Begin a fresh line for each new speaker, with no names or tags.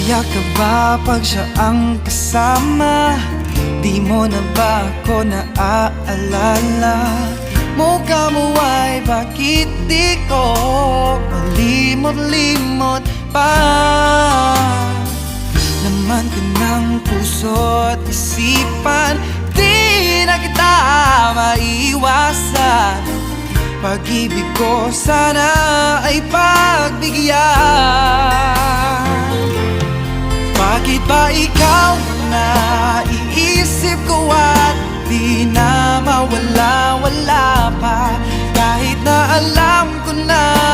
Masaya ka ba pag siya ang kasama? Di mo na ba ako naaalala? Mukha mo ay bakit di ko malimot-limot pa? Laman ko ng puso't isipan, di na kita maiwasan. Pag-ibig ko sana ay pagbigyan. Bakit ba ikaw na iisip ko at di na mawala-wala pa? Kahit na alam ko na